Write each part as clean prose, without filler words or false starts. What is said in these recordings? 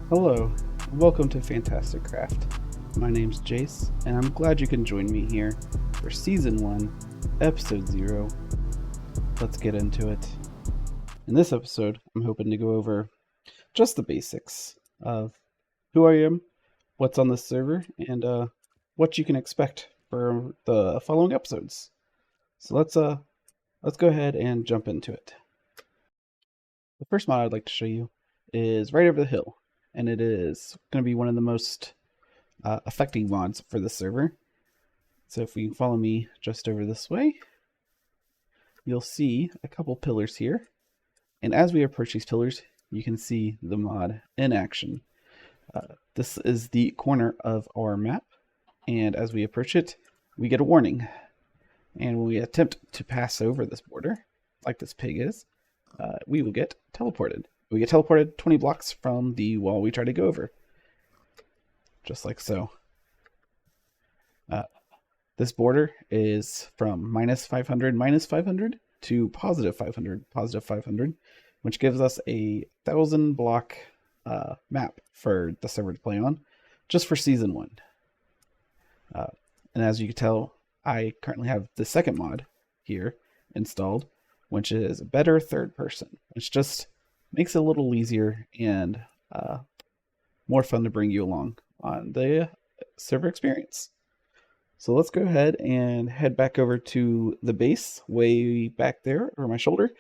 Hello, welcome to Fantastic Craft. My name's Jace, and I'm glad you can join me here for Season 1, Episode 0. Let's get into it. In this episode, I'm hoping to go over just the basics of who I am, what's on this server, and what you can expect for the following episodes. So let's go ahead and jump into it. The first mod I'd like to show you is right over the hill, and it is going to be one of the most affecting mods for the server. So if you follow me just over this way, you'll see a couple pillars here, and as we approach these pillars, you can see the mod in action. This is the corner of our map, and as we approach it, we get a warning. And when we attempt to pass over this border, like this pig is, we will get teleported. We get teleported 20 blocks from the wall we try to go over. Just like so. This border is from -500 to +500, which gives us a 1,000 block map for the server to play on, just for Season 1. And as you can tell, I currently have the second mod here installed, which is better third person, which just makes it a little easier and more fun to bring you along on the server experience. So let's go ahead and head back over to the base way back there over my shoulder,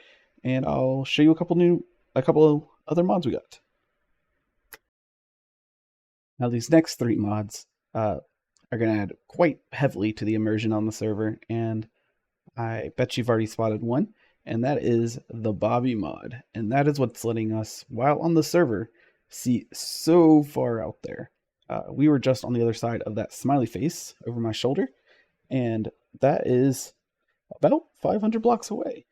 and I'll show you a couple other mods we got. Now these next 3 mods are going to add quite heavily to the immersion on the server, and I bet you've already spotted one, and that is the Bobby mod. And that is what's letting us, while on the server, see so far out there. We were just on the other side of that smiley face over my shoulder, and that is about 500 blocks away.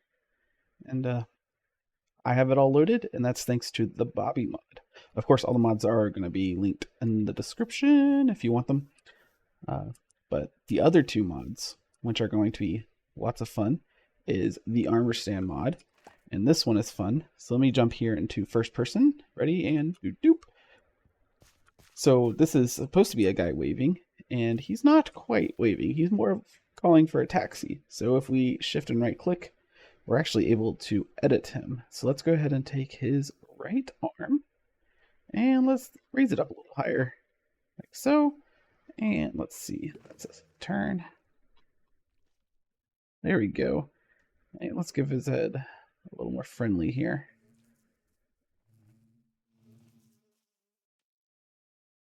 And I have it all loaded, and that's thanks to the Bobby mod. Of course, all the mods are going to be linked in the description if you want them. But the other 2 mods, which are going to be lots of fun, is the armor stand mod, and this one is fun. So let me jump here into first person. Ready, and doop. So this is supposed to be a guy waving, and he's not quite waving. He's more calling for a taxi. So if we shift and right click, we're actually able to edit him. So let's go ahead and take his right arm, and let's raise it up a little higher, like so. And let's see, let's turn. There we go. And let's give his head a little more friendly here.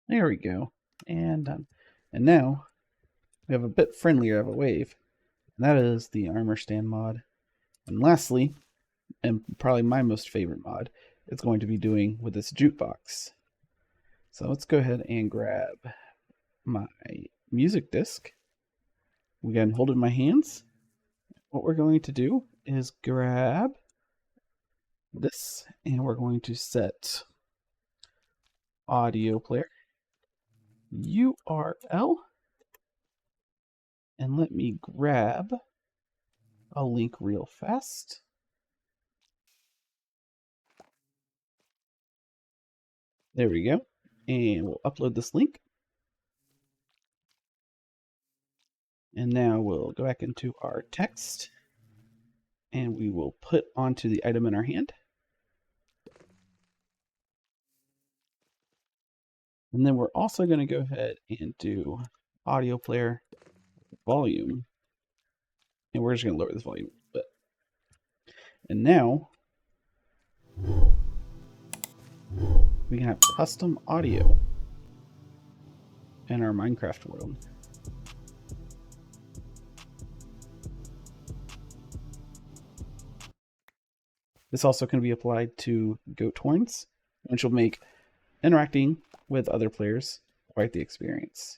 There we go. And done. And now we have a bit friendlier of a wave. And that is the armor stand mod. And lastly, and probably my most favorite mod, it's going to be doing with this jukebox. So let's go ahead and grab my music disc. We can hold it in my hands. What we're going to do is grab this, and we're going to set audio player URL, and let me grab a link real fast. There we go, and we'll upload this link. And now we'll go back into our text, and we will put onto the item in our hand. And then we're also going to go ahead and do audio player volume. And we're just going to lower this volume a bit. And now we can have custom audio in our Minecraft world. This also can be applied to goat horns, which will make interacting with other players quite the experience.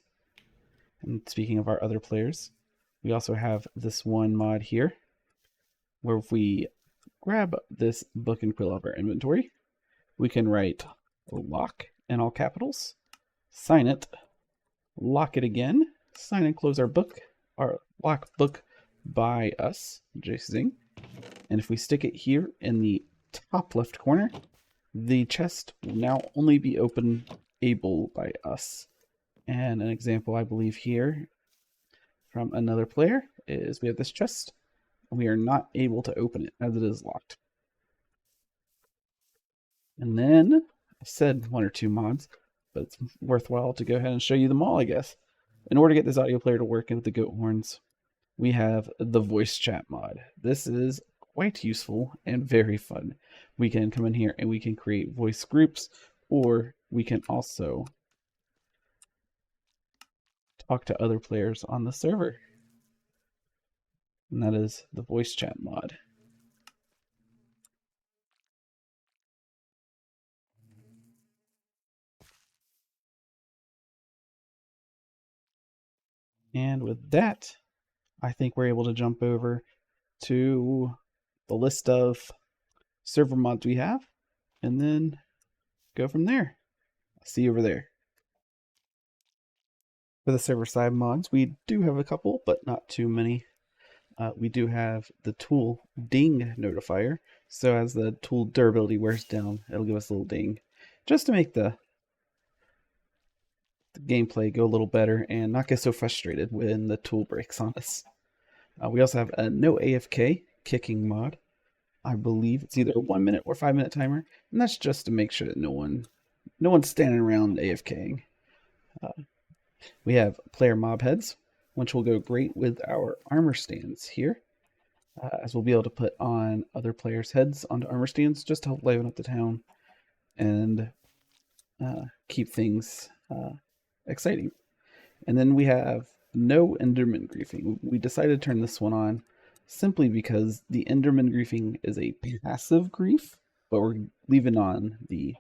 And speaking of our other players, we also have this one mod here, where if we grab this book and quill of our inventory, we can write lock in all capitals, sign it, lock it again, sign and close our book, our lock book by us, JaceZing. And if we stick it here in the top left corner, the chest will now only be able by us. And an example I believe here from another player is we have this chest. We are not able to open it as it is locked. And then I said one or two mods, but it's worthwhile to go ahead and show you them all, I guess. In order to get this audio player to work with the goat horns, we have the voice chat mod. This is quite useful and very fun. We can come in here and we can create voice groups, or we can also talk to other players on the server. And that is the voice chat mod. And with that, I think we're able to jump over to the list of server mods we have and then go from there. I'll see you over there. For the server side mods, we do have a couple, but not too many. We do have the tool ding notifier. So as the tool durability wears down, it'll give us a little ding just to make the gameplay go a little better and not get so frustrated when the tool breaks on us. We also have a No-AFK kicking mod. I believe it's either a 1 minute or 5 minute timer, and that's just to make sure that no one's standing around AFKing. We have player mob heads, which will go great with our armor stands here, as we'll be able to put on other players' heads onto armor stands just to help liven up the town and keep things exciting. And then we have no Enderman griefing. We decided to turn this one on simply because the Enderman griefing is a passive grief, but we're leaving on the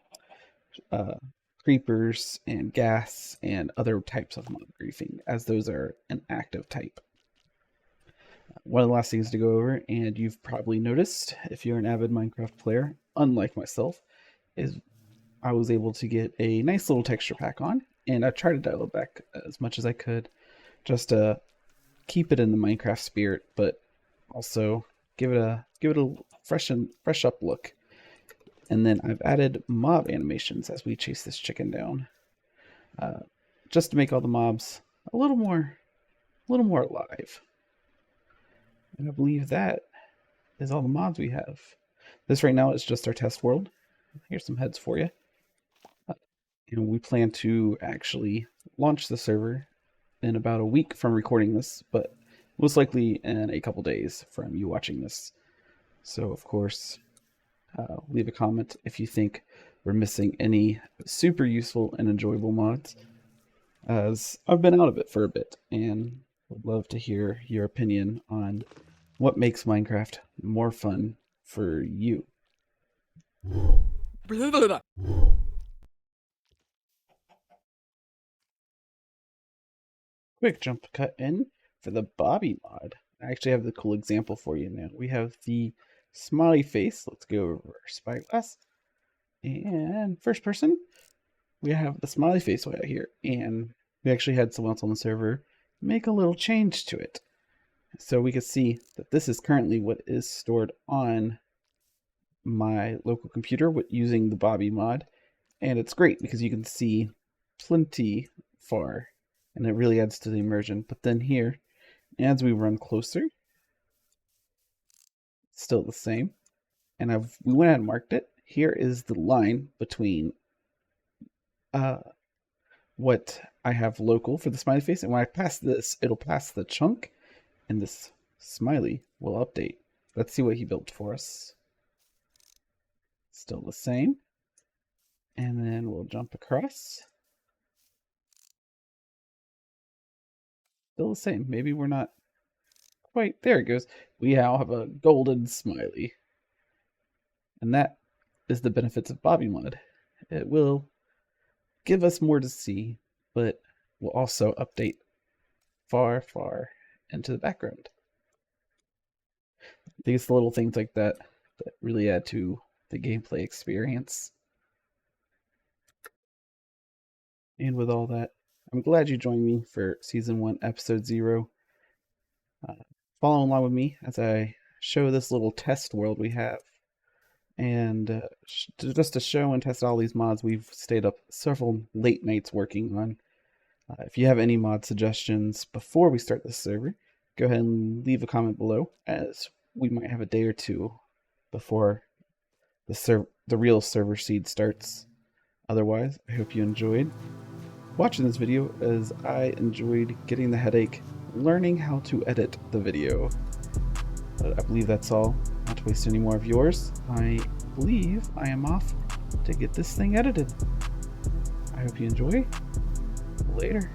creepers and gas and other types of mob griefing, as those are an active type. One of the last things to go over, and you've probably noticed if you're an avid Minecraft player, unlike myself, is I was able to get a nice little texture pack on, and I tried to dial it back as much as I could just to keep it in the Minecraft spirit, but also give it a fresh up look. And then I've added mob animations as we chase this chicken down, just to make all the mobs a little more alive. And I believe that is all the mods we have. This right now is just our test world. Here's some heads for you. And we plan to actually launch the server in about a week from recording this, but most likely in a couple days from you watching this. So, of course, leave a comment if you think we're missing any super useful and enjoyable mods, as I've been out of it for a bit and would love to hear your opinion on what makes Minecraft more fun for you. Quick jump cut in for the Bobby mod. I actually have the cool example for you now. We have the smiley face. Let's go over our spyglass. And first person, we have the smiley face way out here. And we actually had someone else on the server make a little change to it. So we can see that this is currently what is stored on my local computer using the Bobby mod. And it's great because you can see plenty far, and it really adds to the immersion. But then here, as we run closer, it's still the same. And we went ahead and marked it. Here is the line between what I have local for the smiley face, and when I pass this, it'll pass the chunk, and this smiley will update. Let's see what he built for us. Still the same. And then we'll jump across. Still the same. Maybe we're not quite. There it goes. We now have a golden smiley. And that is the benefits of Bobby mod. It will give us more to see, but will also update far, far into the background. I think it's the little things like that that really add to the gameplay experience. And with all that, I'm glad you joined me for Season 1, Episode 0. Follow along with me as I show this little test world we have And just to show and test all these mods, we've stayed up several late nights working on. If you have any mod suggestions before we start this server, go ahead and leave a comment below, as we might have a day or two before the real server seed starts. Otherwise, I hope you enjoyed watching this video, as I enjoyed getting the headache learning how to edit the video. But I believe that's all. Not to waste any more of yours, I believe I am off to get this thing edited. I hope you enjoy. Later.